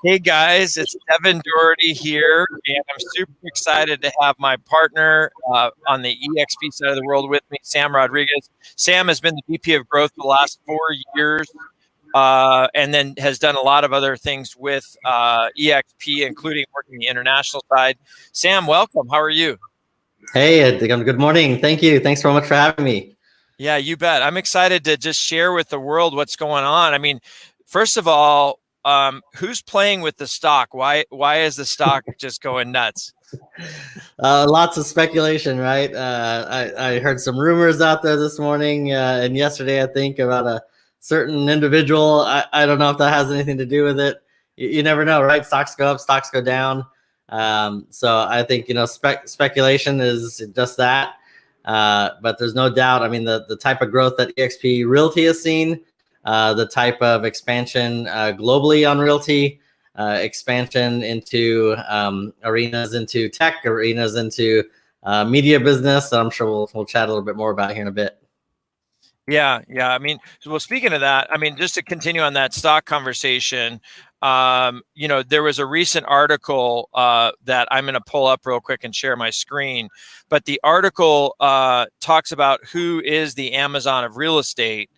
Hey guys, it's Devin Doherty here, and I'm super excited to have my partner on the eXp side of the world with me, Sam Rodriguez. Sam has been the VP of Growth for the last 4 years, and then has done a lot of other things with eXp, including working the international side. Sam, welcome. How are you? Hey, good morning. Thank you. Thanks so much for having me. Yeah, you bet. I'm excited to just share with the world what's going on. I mean, first of all, who's playing with the stock? Why is the stock just going nuts? Lots of speculation, right? I heard some rumors out there this morning and yesterday, I think, about a certain individual. I don't know if that has anything to do with it. You never know, right? Stocks go up, stocks go down. So I think, speculation is just that. But there's no doubt. I mean, the type of growth that eXp Realty has seen, the type of expansion globally on Realty, expansion into arenas, into tech arenas, into media business that I'm sure we'll chat a little bit more about here in a bit. Yeah. I mean, well, speaking of that, I mean, just to continue on that stock conversation, there was a recent article that I'm going to pull up real quick and share my screen. But the article talks about who is the Amazon of real estate.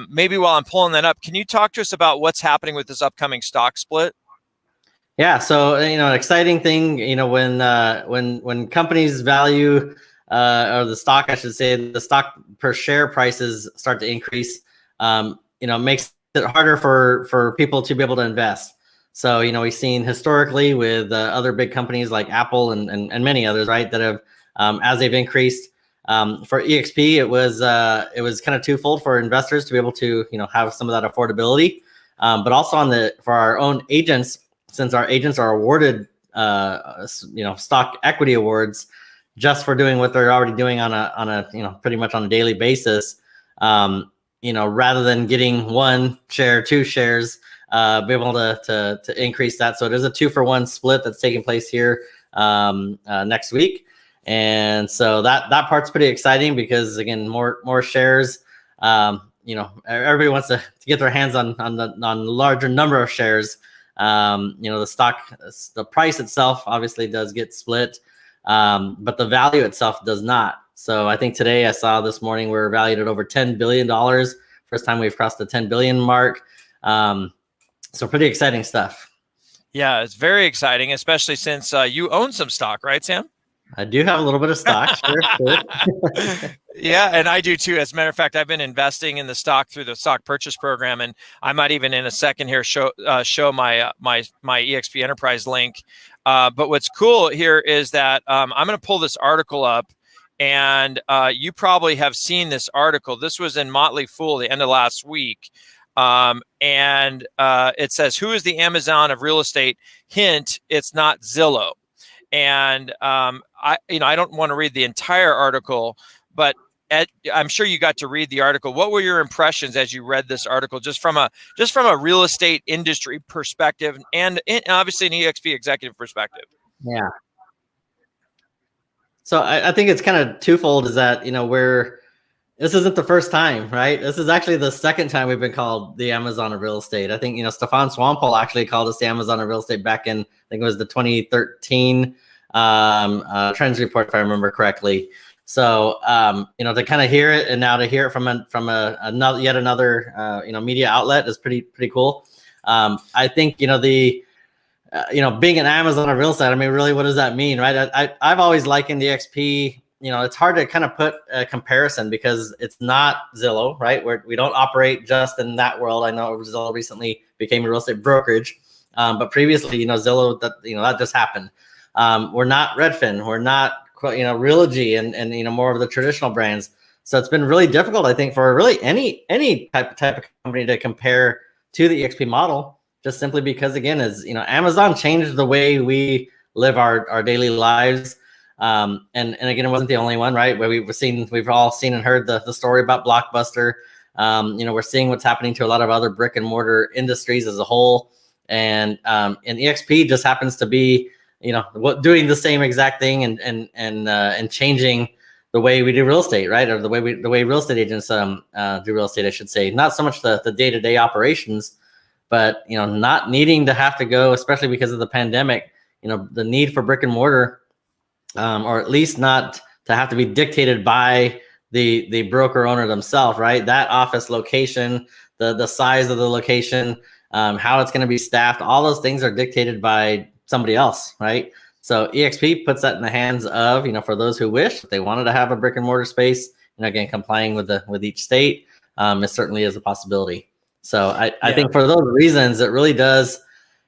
Maybe while I'm pulling that up, can you talk to us about what's happening with this upcoming stock split? Yeah, so an exciting thing, when companies value or the stock, I should say, the stock per share prices start to increase, it makes it harder for people to be able to invest. So we've seen historically with other big companies like Apple and many others, right, that have as they've increased. For eXp, it was kind of twofold for investors to be able to have some of that affordability, but also for our own agents. Since our agents are awarded, stock equity awards just for doing what they're already doing on a pretty much on a daily basis, rather than getting one share, two shares, be able to increase that. So there's a 2-for-1 split that's taking place here next week, and so that part's pretty exciting because again, more shares. Everybody wants to get their hands on larger number of shares. The price itself obviously does get split, but the value itself does not. So I think today I saw this morning we're valued at over $10 billion. First time we've crossed the 10 billion mark. So pretty exciting stuff. Yeah, it's very exciting, especially since you own some stock, right, Sam? I do have a little bit of stock. Sure. Yeah, and I do too. As a matter of fact, I've been investing in the stock through the stock purchase program, and I might even in a second here show my eXp Enterprise link. But what's cool here is that I'm going to pull this article up, and you probably have seen this article. This was in Motley Fool the end of last week, and it says, "Who is the Amazon of real estate?" Hint: it's not Zillow. And I don't want to read the entire article, but I'm sure you got to read the article. What were your impressions as you read this article, just from a real estate industry perspective, and obviously an eXp executive perspective? Yeah. So I think it's kind of twofold. Is that this isn't the first time, right? This is actually the second time we've been called the Amazon of real estate. I think, Stefan Swampol actually called us the Amazon of real estate back in, I think it was the 2013 trends report, if I remember correctly. So, to kind of hear it and now to hear it from yet another media outlet is pretty cool. I think, being an Amazon of real estate, I mean, really, what does that mean, right? I've always likened the eXp. It's hard to kind of put a comparison because it's not Zillow, right? We don't operate just in that world. I know Zillow recently became a real estate brokerage, but previously, Zillow, that just happened. We're not Redfin. We're not, Realogy and more of the traditional brands. So it's been really difficult, I think, for really any type of company to compare to the eXp model, just simply because, again, Amazon changed the way we live our daily lives. And again, it wasn't the only one, right? Where we've all seen and heard the story about Blockbuster. We're seeing what's happening to a lot of other brick and mortar industries as a whole. And eXp just happens to be, doing the same exact thing and changing the way we do real estate, right? Or the way real estate agents do real estate, I should say. Not so much the day-to-day operations, but not needing to have to go, especially because of the pandemic, the need for brick and mortar, or at least not to have to be dictated by the broker owner themselves, right? That office location, the size of the location, how it's going to be staffed, all those things are dictated by somebody else, right? So eXp puts that in the hands of, for those who wish, if they wanted to have a brick and mortar space, again, complying with each state, it certainly is a possibility. So I think for those reasons, it really does,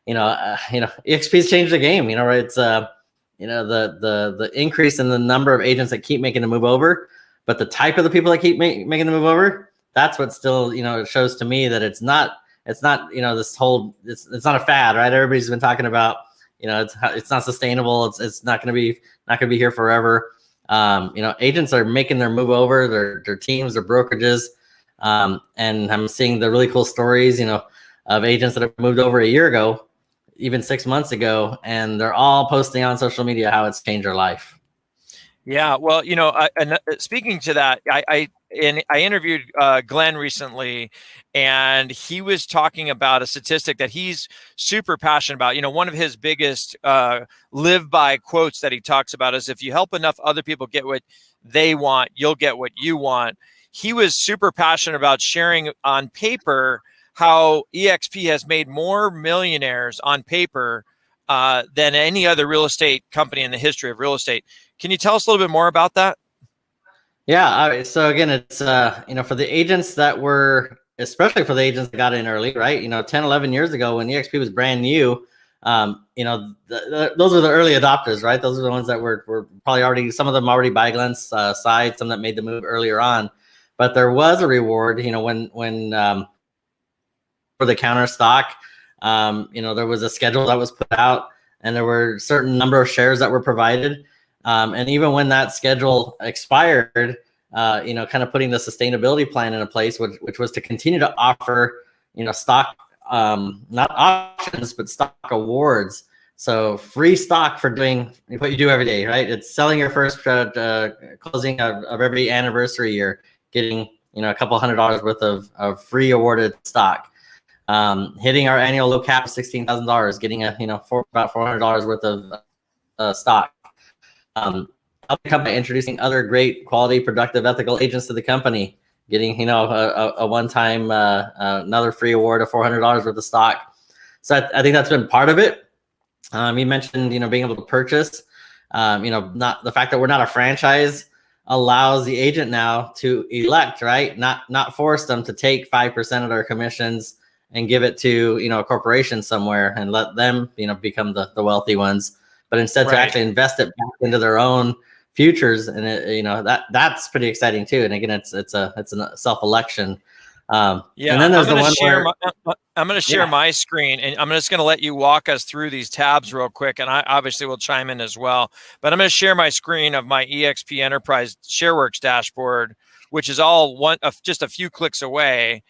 eXp's changed the game, right? It's, the increase in the number of agents that keep making the move over, but the type of the people that keep making the move over, that's what still, it shows to me that it's not, this whole, it's not a fad, right? Everybody's been talking about, it's not sustainable. It's not going to be here forever. Agents are making their move over, their teams, their brokerages. And I'm seeing the really cool stories, of agents that have moved over a year ago, even 6 months ago, and they're all posting on social media how it's changed their life. Yeah, well, speaking to that, I interviewed Glenn recently, and he was talking about a statistic that he's super passionate about. One of his biggest live by quotes that he talks about is, if you help enough other people get what they want, you'll get what you want. He was super passionate about sharing on paper how eXp has made more millionaires on paper than any other real estate company in the history of real estate. Can you tell us a little bit more about that? Yeah. So again, it's, for the agents that were, especially for the agents that got in early, right? 10, 11 years ago when eXp was brand new, those were the early adopters, right? Those are the ones that were probably already, some of them already by Glenn's side, some that made the move earlier on. But there was a reward, when for the counter stock, there was a schedule that was put out, and there were a certain number of shares that were provided. And even when that schedule expired, kind of putting the sustainability plan in place, which was to continue to offer, stock, not options, but stock awards. So free stock for doing what you do every day, right? It's selling your first closing of every anniversary year, getting, a couple $100 worth of free awarded stock. Hitting our annual low cap of $16,000, getting about $400 worth of stock. Helping the company, introducing other great quality, productive, ethical agents to the company, getting a one-time another free award of $400 worth of stock. So I think that's been part of it. You mentioned being able to purchase. Not the fact that we're not a franchise allows the agent now to elect, right? Not force them to take 5% of their commissions and give it to a corporation somewhere and let them become the wealthy ones, but instead to actually invest it back into their own futures. And that's pretty exciting too. And again, it's a self-election. And then there's the one where I'm going to share my screen, and I'm just going to let you walk us through these tabs real quick. And I obviously will chime in as well, but I'm going to share my screen of my eXp Enterprise Shareworks dashboard, which is all just a few clicks away.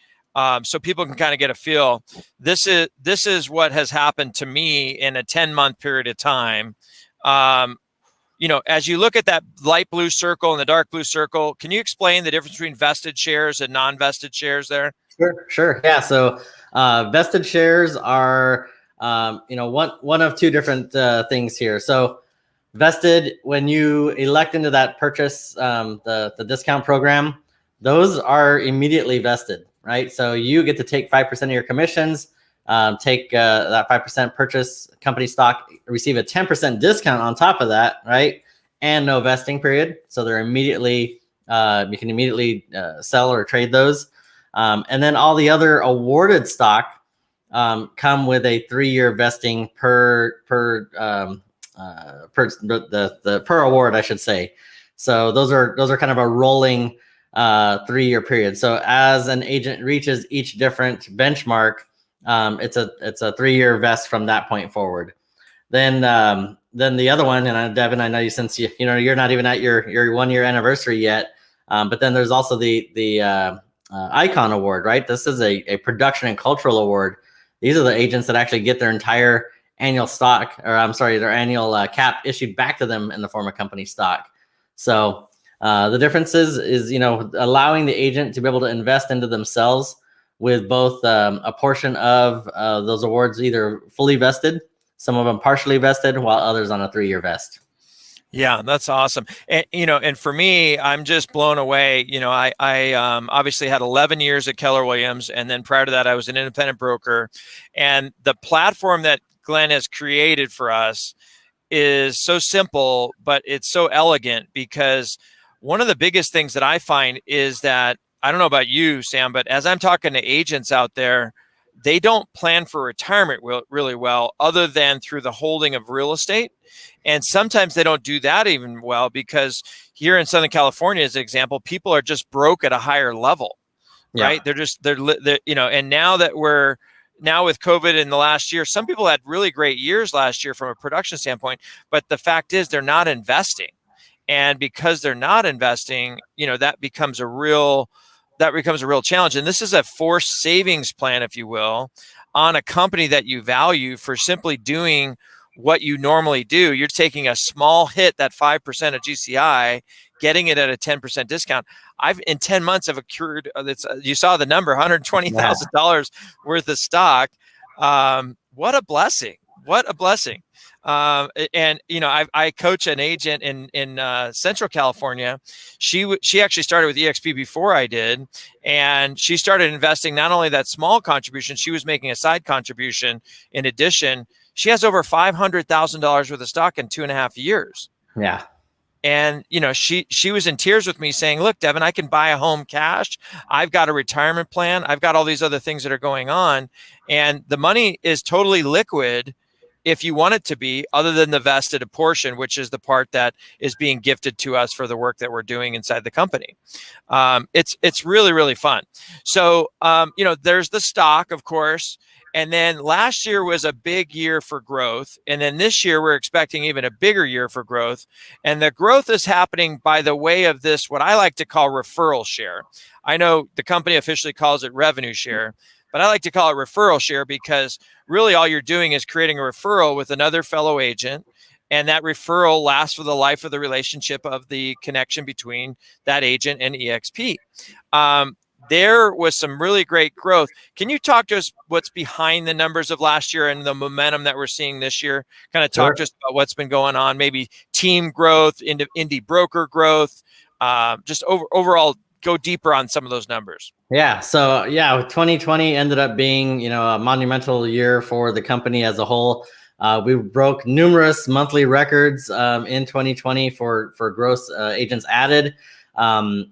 So people can kind of get a feel. This is what has happened to me in a 10-month period of time. As you look at that light blue circle and the dark blue circle, can you explain the difference between vested shares and non-vested shares there? Sure. Yeah. So vested shares are, one of two different things here. So vested, when you elect into that purchase, the discount program, those are immediately vested, right? So you get to take 5% of your commissions, take that 5% purchase company stock, receive a 10% discount on top of that, right? And no vesting period. So they're immediately, you can immediately sell or trade those. And then all the other awarded stock come with a 3-year vesting per award, I should say. So those are kind of a rolling 3-year period. So as an agent reaches each different benchmark, it's a 3-year vest from that point forward. Then the other one, and Devin, I know you, since you're not even at your 1-year anniversary yet, but then there's also the Icon Award, right? This is a production and cultural award. These are the agents that actually get their entire annual stock, or I'm sorry, their annual cap issued back to them in the form of company stock. So the difference is allowing the agent to be able to invest into themselves with both a portion of those awards either fully vested, some of them partially vested, while others on a 3-year vest. Yeah, that's awesome. And, and for me, I'm just blown away. I obviously had 11 years at Keller Williams. And then prior to that, I was an independent broker. And the platform that Glenn has created for us is so simple, but it's so elegant, because one of the biggest things that I find is that, I don't know about you, Sam, but as I'm talking to agents out there, they don't plan for retirement really well, other than through the holding of real estate. And sometimes they don't do that even well, because here in Southern California, as an example, people are just broke at a higher level, right? They're and now with COVID in the last year, some people had really great years last year from a production standpoint, but the fact is they're not investing. And because they're not investing, that becomes a real challenge. And this is a forced savings plan, if you will, on a company that you value for simply doing what you normally do. You're taking a small hit, that 5% of GCI, getting it at a 10% discount. In 10 months, I've accrued, you saw the number, $120,000 worth of stock. What a blessing. What a blessing. I coach an agent in Central California. She actually started with eXp before I did, and she started investing not only that small contribution, she was making a side contribution in addition. She has over $500,000 worth of stock in 2.5 years. Yeah. And, she was in tears with me saying, look, Devin, I can buy a home cash. I've got a retirement plan. I've got all these other things that are going on. And the money is totally liquid if you want it to be, other than the vested portion, which is the part that is being gifted to us for the work that we're doing inside the company. It's really, really fun. So, there's the stock, of course. And then last year was a big year for growth. And then this year, we're expecting even a bigger year for growth. And the growth is happening by the way of this, what I like to call referral share. I know the company officially calls it revenue share, but I like to call it referral share, because really all you're doing is creating a referral with another fellow agent. And that referral lasts for the life of the relationship of the connection between that agent and eXp. There was some really great growth. Can you talk to us what's behind the numbers of last year and the momentum that we're seeing this year? Kind of talk to us about what's been going on, maybe team growth, indie broker growth, just overall go deeper on some of those numbers. Yeah. So 2020 ended up being, a monumental year for the company as a whole. We broke numerous monthly records in 2020 for gross agents added. And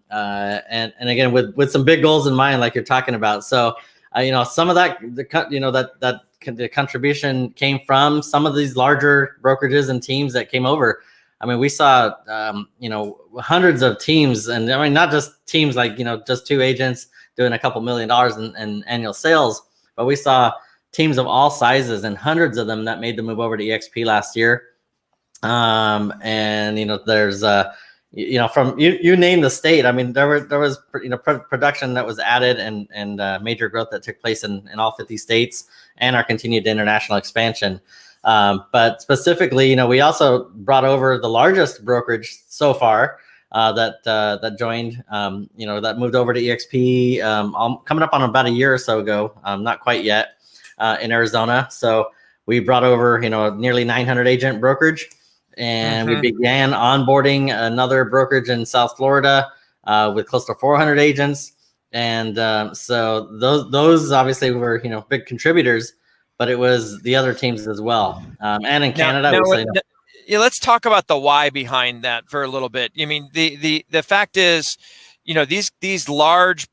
again, with some big goals in mind, like you're talking about. So, some of that, the contribution came from some of these larger brokerages and teams that came over. I mean, we saw, hundreds of teams, and I mean, not just teams like, just 2 agents doing a couple $1 million in annual sales, but we saw teams of all sizes and hundreds of them that made the move over to eXp last year. There's, from you name the state. I mean, there was production that was added and major growth that took place in all 50 states, and our continued international expansion. But specifically, we also brought over the largest brokerage so far that joined. That moved over to eXp coming up on about a year or so ago. Not quite yet in Arizona. So we brought over nearly 900 agent brokerage. And we began onboarding another brokerage in South Florida with close to 400 agents. And so those obviously were, big contributors, but it was the other teams as well. And in Canada, let's talk about the why behind that for a little bit. I mean, the fact is, these large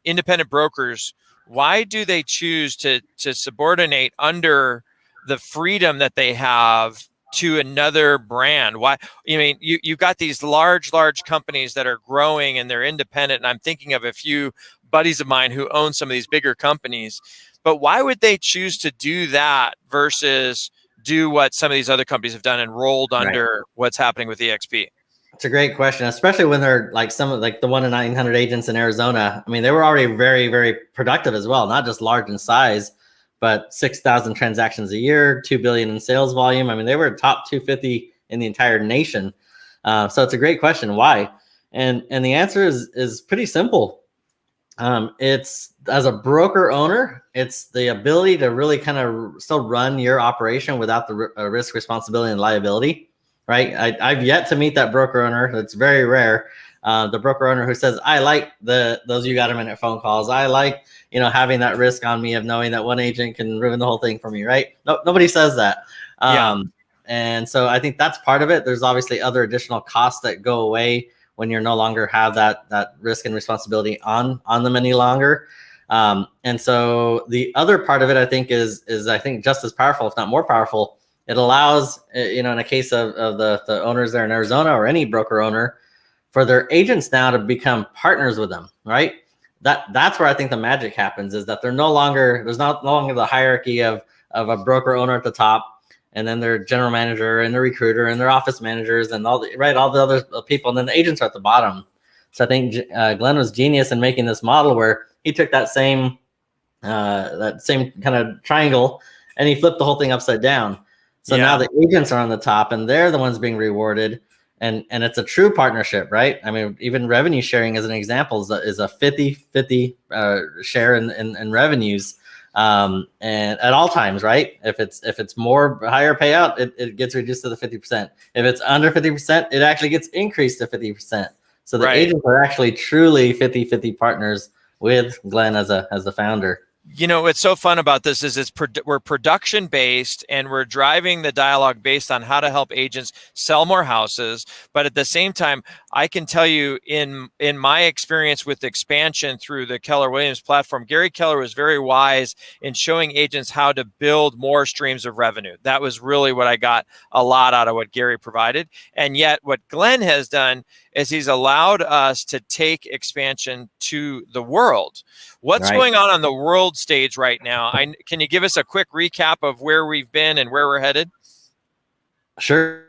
independent brokers, why do they choose to subordinate under the freedom that they have to another brand? Why? I mean, you've got these large companies that are growing and they're independent. And I'm thinking of a few buddies of mine who own some of these bigger companies, but why would they choose to do that versus do what some of these other companies have done and rolled under what's happening with eXp? It's a great question, especially when they're like the 1 in 900 agents in Arizona. I mean, they were already very, very productive as well, not just large in size, but 6,000 transactions a year, 2 billion in sales volume. I mean, they were top 250 in the entire nation. So it's a great question. Why? And the answer is pretty simple. It's as a broker owner, it's the ability to really kind of still run your operation without the risk, responsibility, and liability, right? I've yet to meet that broker owner. It's very rare. The broker owner who says, I like those you got a minute phone calls. I like, having that risk on me of knowing that one agent can ruin the whole thing for me, right? No, nobody says that. And so I think that's part of it. There's obviously other additional costs that go away when you're no longer have that risk and responsibility on them any longer. And so the other part of it, I think, is I think just as powerful, if not more powerful. It allows, in a case of the owners there in Arizona or any broker owner, for their agents now to become partners with them, right? That's where I think the magic happens, is that there's no longer the hierarchy of a broker owner at the top, and then their general manager and their recruiter and their office managers and all the other people, and then the agents are at the bottom. So I think Glenn was genius in making this model where he took that same kind of triangle and he flipped the whole thing upside down. So now the agents are on the top and they're the ones being rewarded, and it's a true partnership, right? I mean, even revenue sharing as an example is a 50-50 share in revenues. And at all times, right? If it's more higher payout, it gets reduced to the 50%. If it's under 50%, it actually gets increased to 50%. So the agents are actually truly 50-50 partners with Glenn as the founder. What's so fun about this is we're production based, and we're driving the dialogue based on how to help agents sell more houses. But at the same time, I can tell you in my experience with expansion through the Keller Williams platform, Gary Keller was very wise in showing agents how to build more streams of revenue. That was really what I got a lot out of what Gary provided. And yet what Glenn has done is he's allowed us to take expansion to the world. What's going on the world stage right now? Can you give us a quick recap of where we've been and where we're headed? Sure.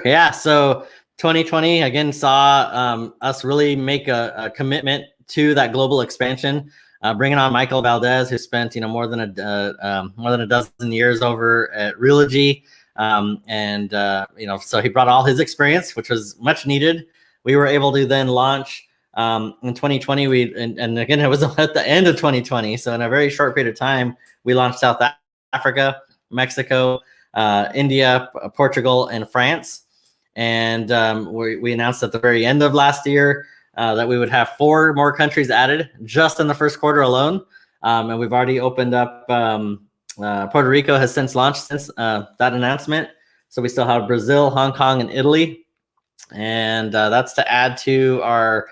Yeah. So 2020 again saw us really make a commitment to that global expansion, bringing on Michael Valdez, who spent more than a dozen years over at Realogy, so he brought all his experience, which was much needed. We were able to then launch in 2020. And again, it was at the end of 2020. So in a very short period of time, we launched South Africa, Mexico, India, Portugal, and France. And we announced at the very end of last year that we would have 4 more countries added just in the first quarter alone. And we've already opened up. Puerto Rico has since launched since that announcement. So we still have Brazil, Hong Kong, and Italy. And that's to add to our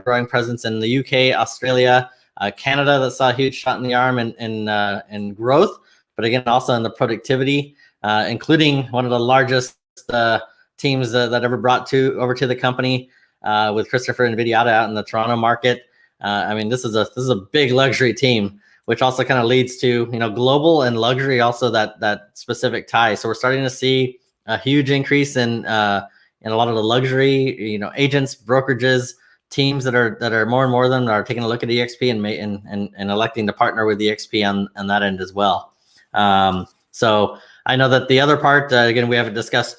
growing presence in the UK, Australia, Canada, that saw a huge shot in the arm in growth, but again, also in the productivity, including one of the largest teams that ever brought over to the company with Christopher and Vidiata out in the Toronto market. I mean, this is a big luxury team, which also kind of leads to global and luxury, also that specific tie. So we're starting to see a huge increase in a lot of the luxury agents, brokerages, teams that are more and more of them are taking a look at eXp and electing to partner with eXp on that end as well. So I know that the other part, again, we haven't discussed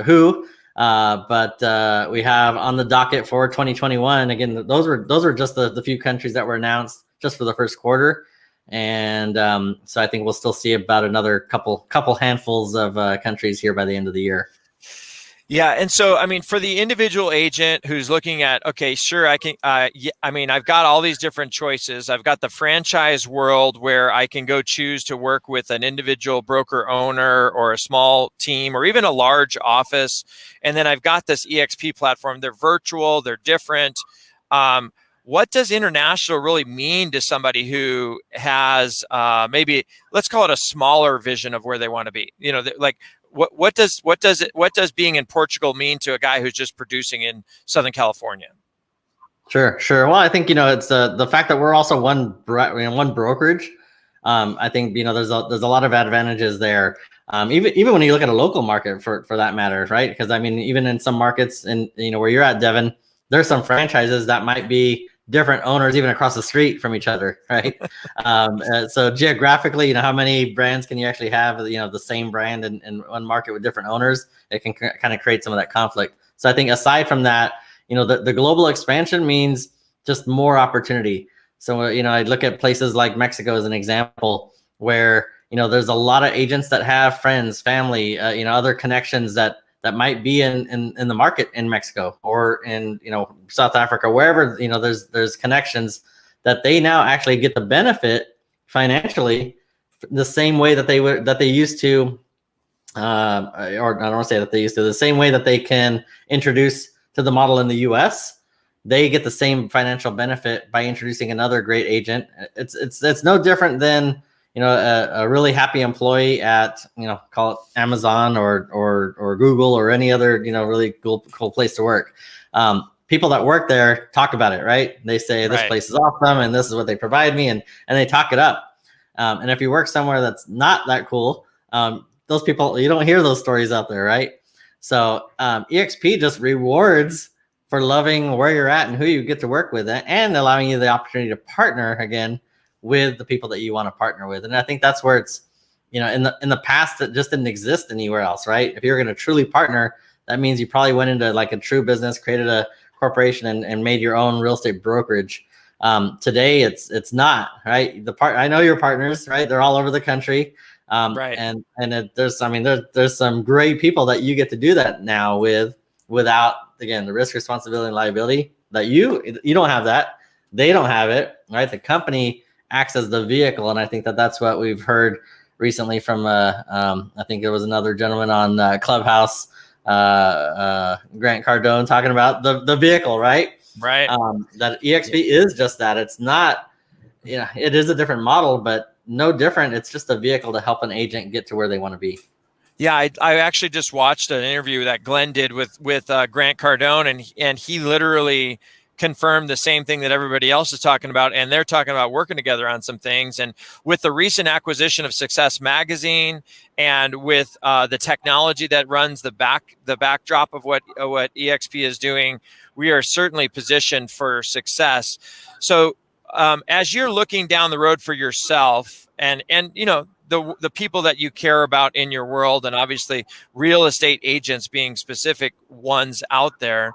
who, but we have on the docket for 2021. Again, those are just the few countries that were announced just for the first quarter. And so I think we'll still see about another couple handfuls of countries here by the end of the year. Yeah. And so, I mean, for the individual agent who's looking at, okay, sure, I can, I've got all these different choices. I've got the franchise world where I can go choose to work with an individual broker owner or a small team or even a large office. And then I've got this eXp platform. They're virtual, they're different. What does international really mean to somebody who has maybe, let's call it a smaller vision of where they want to be? What does being in Portugal mean to a guy who's just producing in Southern California? Sure. Well, I think it's the fact that we're also one brokerage. I think there's a lot of advantages there. Even when you look at a local market for that matter, right? Because I mean, even in some markets, and where you're at, Devin, there's some franchises that might be different owners even across the street from each other, right? So geographically, how many brands can you actually have, the same brand in one market with different owners? It can kind of create some of that conflict. So I think aside from that, the global expansion means just more opportunity. So, I look at places like Mexico as an example where, there's a lot of agents that have friends, family, other connections that might be in the market in Mexico or in, South Africa, wherever, there's connections that they now actually get the benefit financially the same way that they used to, or I don't want to say that they used to, the same way that they can introduce to the model in the US. They get the same financial benefit by introducing another great agent. It's no different than, a really happy employee at, call it Amazon or Google or any other, really cool place to work. People that work there talk about it, right? They say this place is awesome and this is what they provide me, and they talk it up. And if you work somewhere that's not that cool, those people, you don't hear those stories out there, right? So eXp just rewards for loving where you're at and who you get to work with, and allowing you the opportunity to partner again with the people that you want to partner with. And I think that's where it's, in the past, that just didn't exist anywhere else, right? If you're going to truly partner, that means you probably went into like a true business, created a corporation, and made your own real estate brokerage. Today, it's not, right? I know your partners, right? They're all over the country. And there's some great people that you get to do that now without, again, the risk, responsibility, and liability that you don't have that. They don't have it, right? The company acts as the vehicle. And I think that's what we've heard recently from, I think there was another gentleman on Clubhouse, Grant Cardone, talking about the vehicle, right? Right. That eXp is just that. It's not, it is a different model, but no different. It's just a vehicle to help an agent get to where they want to be. Yeah, I actually just watched an interview that Glenn did with Grant Cardone, and he literally confirmed the same thing that everybody else is talking about, and they're talking about working together on some things. And with the recent acquisition of Success Magazine, and with the technology that runs the backdrop of what eXp is doing, we are certainly positioned for success. So as you're looking down the road for yourself, and the people that you care about in your world, and obviously real estate agents being specific ones out there,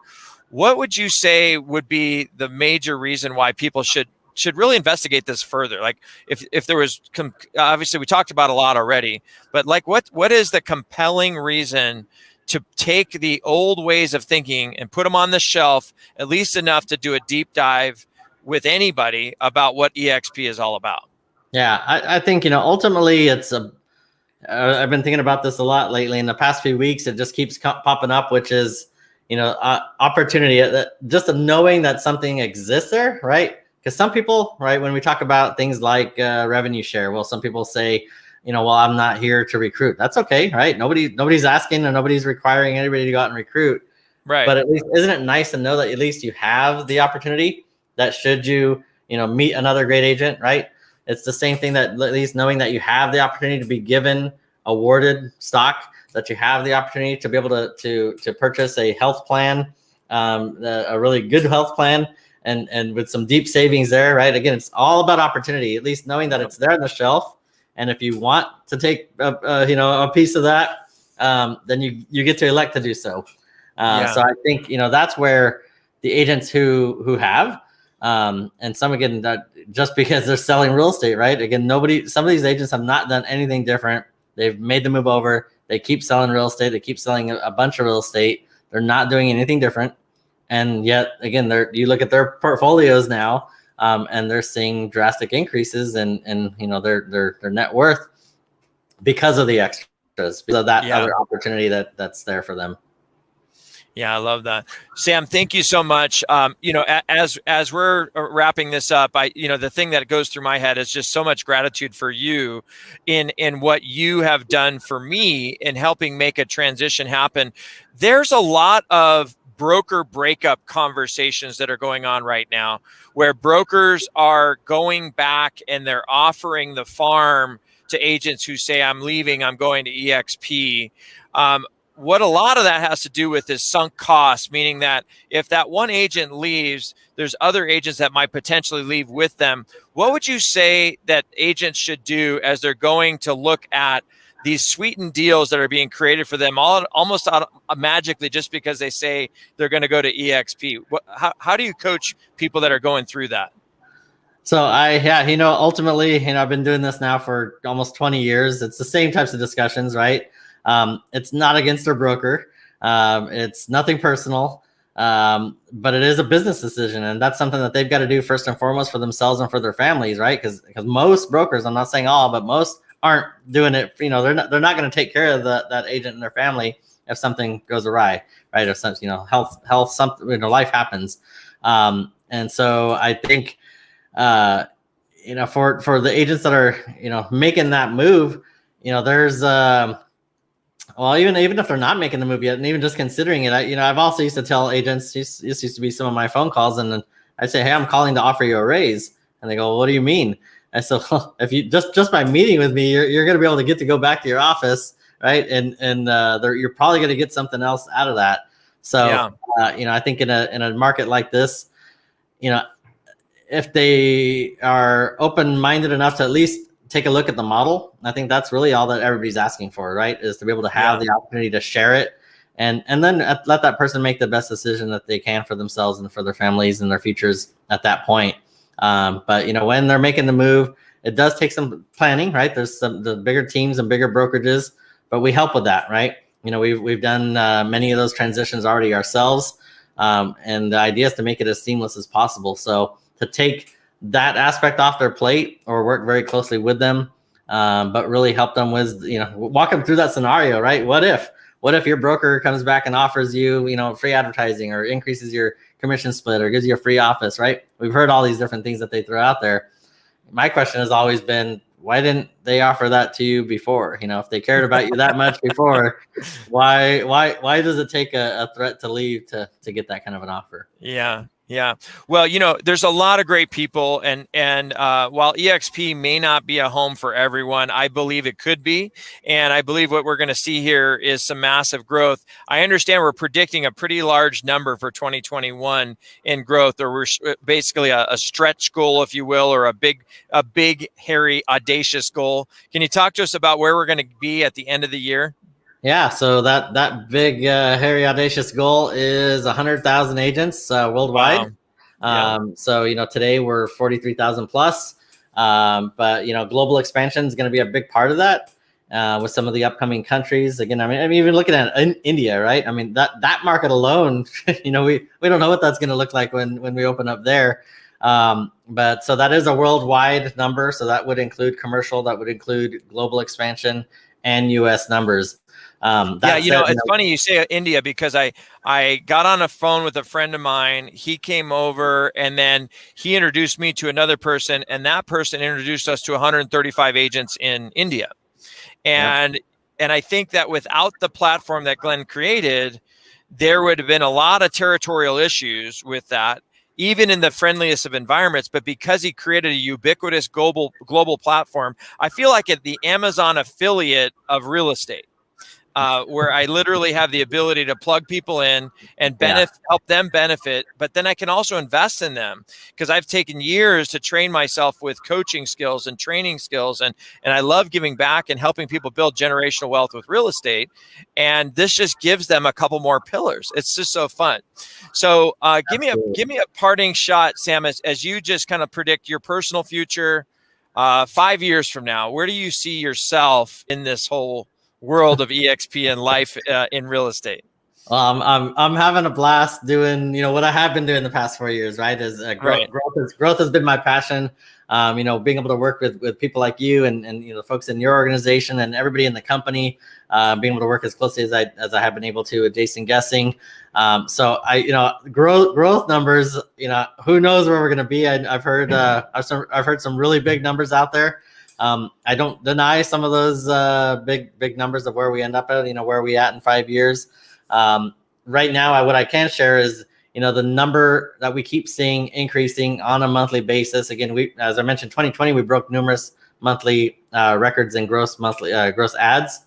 what would you say would be the major reason why people should really investigate this further? Like if there was, obviously we talked about a lot already, but like what is the compelling reason to take the old ways of thinking and put them on the shelf, at least enough to do a deep dive with anybody about what eXp is all about? Yeah, I think, ultimately it's I've been thinking about this a lot lately. In the past few weeks, it just keeps popping up, which is, opportunity, just knowing that something exists there, right? Because some people, right, when we talk about things like revenue share, well, some people say, well, I'm not here to recruit. That's okay, right? Nobody's asking, and nobody's requiring anybody to go out and recruit. Right. But at least, isn't it nice to know that at least you have the opportunity, that should you, meet another great agent, right? It's the same thing, that at least knowing that you have the opportunity to be given awarded stock, that you have the opportunity to be able to purchase a health plan, a really good health plan, and with some deep savings there, right? Again, it's all about opportunity. At least knowing that it's there on the shelf, and if you want to take a piece of that, then you get to elect to do so. So I think that's where the agents who have, and some, again, that just because they're selling real estate, right? Again, some of these agents have not done anything different. They've made the move over. They keep selling real estate. They keep selling a bunch of real estate. They're not doing anything different. And yet, again, you look at their portfolios now, and they're seeing drastic increases in their net worth because of the extras, because of that other opportunity that's there for them. Yeah, I love that. Sam, thank you so much. As we're wrapping this up, the thing that goes through my head is just so much gratitude for you in what you have done for me in helping make a transition happen. There's a lot of broker breakup conversations that are going on right now, where brokers are going back and they're offering the farm to agents who say, I'm leaving, I'm going to eXp. What a lot of that has to do with is sunk costs, meaning that if that one agent leaves, there's other agents that might potentially leave with them. What would you say that agents should do as they're going to look at these sweetened deals that are being created for them almost magically just because they say they're going to go to eXp? How do you coach people that are going through that? So ultimately, I've been doing this now for almost 20 years. It's the same types of discussions, right? It's not against their broker. It's nothing personal, but it is a business decision. And that's something that they've got to do first and foremost for themselves and for their families, right? Because most brokers, I'm not saying all, but most aren't doing it. They're not going to take care of that agent and their family if something goes awry, right? If something, health, something, life happens. And so I think, for the agents that are, making that move, there's, well, even if they're not making the move yet, and even just considering it, I've also used to tell agents, this used to be some of my phone calls, and then I say, hey, I'm calling to offer you a raise. And they go, well, what do you mean? I said, well, if you just by meeting with me, you're going to be able to go back to your office, right? And you're probably going to get something else out of that. So, I think in a market like this, if they are open-minded enough to at least take a look at the model, I think that's really all that everybody's asking for, right? Is to be able to have the opportunity to share it and then let that person make the best decision that they can for themselves and for their families and their futures at that point. But when they're making the move, it does take some planning, right? There's the bigger teams and bigger brokerages, but we help with that, right? We've done many of those transitions already ourselves. And the idea is to make it as seamless as possible. So to take that aspect off their plate or work very closely with them, but really help them with, walk them through that scenario, right? What if your broker comes back and offers you, free advertising or increases your commission split or gives you a free office, right? We've heard all these different things that they throw out there. My question has always been, why didn't they offer that to you before? If they cared about you that much before, why does it take a threat to leave to get that kind of an offer? Yeah. Well, there's a lot of great people, and while eXp may not be a home for everyone, I believe it could be, and I believe what we're going to see here is some massive growth. I understand we're predicting a pretty large number for 2021 in growth, or we're basically a stretch goal, if you will, or a big, hairy, audacious goal. Can you talk to us about where we're going to be at the end of the year? Yeah, so that big, hairy, audacious goal is 100,000 agents worldwide. Wow. Yeah. So today we're 43,000 plus, but global expansion is going to be a big part of that with some of the upcoming countries. Again, I mean, even looking at India, right? I mean, that market alone, we don't know what that's going to look like when we open up there. But so that is a worldwide number. So that would include commercial, that would include global expansion and U.S. numbers. It's funny you say India, because I got on a phone with a friend of mine. He came over and then he introduced me to another person, and that person introduced us to 135 agents in India. And I think that without the platform that Glenn created, there would have been a lot of territorial issues with that, even in the friendliest of environments. But because he created a ubiquitous global platform, I feel like the Amazon affiliate of real estate. Where I literally have the ability to plug people in and help them benefit, but then I can also invest in them, because I've taken years to train myself with coaching skills and training skills, and I love giving back and helping people build generational wealth with real estate. And this just gives them a couple more pillars. It's just so fun. So give me a parting shot, Sam, as you just kind of predict your personal future 5 years from now. Where do you see yourself in this whole world of eXp and life in real estate? I'm having a blast doing what I have been doing the past 4 years, right? Is growth has been my passion. Being able to work with people like you and the folks in your organization and everybody in the company, being able to work as closely as I have been able to with Jason Guessing. So growth numbers, who knows where we're going to be. I've heard some really big numbers out there. I don't deny some of those big numbers of where we end up at, where are we at in 5 years. Right now, what I can share is, the number that we keep seeing increasing on a monthly basis. Again, as I mentioned, 2020, we broke numerous monthly records and gross ads.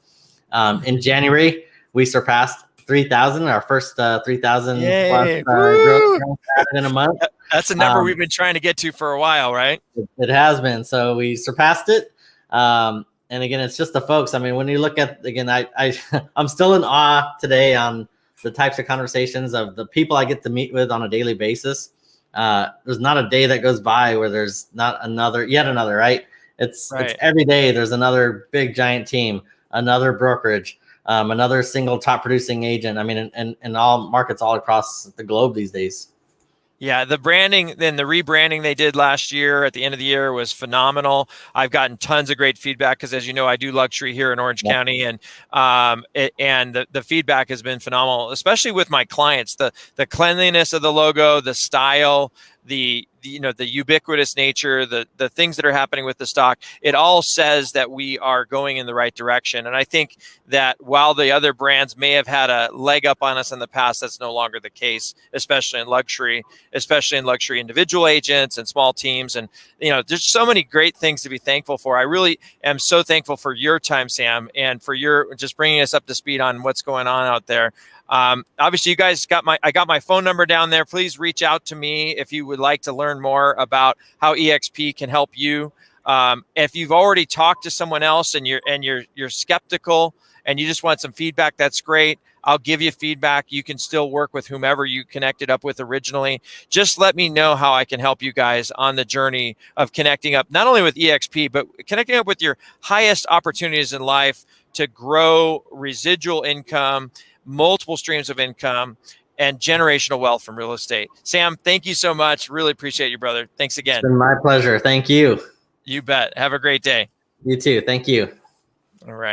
In January, we surpassed 3,000, our first 3,000 plus gross ads in a month. That's a number we've been trying to get to for a while, right? It has been. So we surpassed it. And again, it's just the folks. I mean, when you look at, again, I'm still in awe today on the types of conversations of the people I get to meet with on a daily basis. There's not a day that goes by where there's not yet another, right? It's every day there's another big giant team, another brokerage, another single top producing agent. I mean, in all markets all across the globe these days. Yeah, the branding, then the rebranding they did last year at the end of the year was phenomenal. I've gotten tons of great feedback because, as you know, I do luxury here in Orange County, and the feedback has been phenomenal, especially with my clients. The cleanliness of the logo, the style, the ubiquitous nature, the things that are happening with the stock, it all says that we are going in the right direction. And I think that while the other brands may have had a leg up on us in the past, that's no longer the case, especially in luxury individual agents and small teams. And, there's so many great things to be thankful for. I really am so thankful for your time, Sam, and for your just bringing us up to speed on what's going on out there. Obviously, you guys I got my phone number down there. Please reach out to me if you would like to learn more about how eXp can help you. If you've already talked to someone else and you're skeptical and you just want some feedback, that's great. I'll give you feedback. You can still work with whomever you connected up with originally. Just let me know how I can help you guys on the journey of connecting up, not only with eXp, but connecting up with your highest opportunities in life to grow residual income, multiple streams of income, and generational wealth from real estate. Sam, thank you so much. Really appreciate you, brother. Thanks again. It's been my pleasure. Thank you. You bet. Have a great day. You too. Thank you. All right.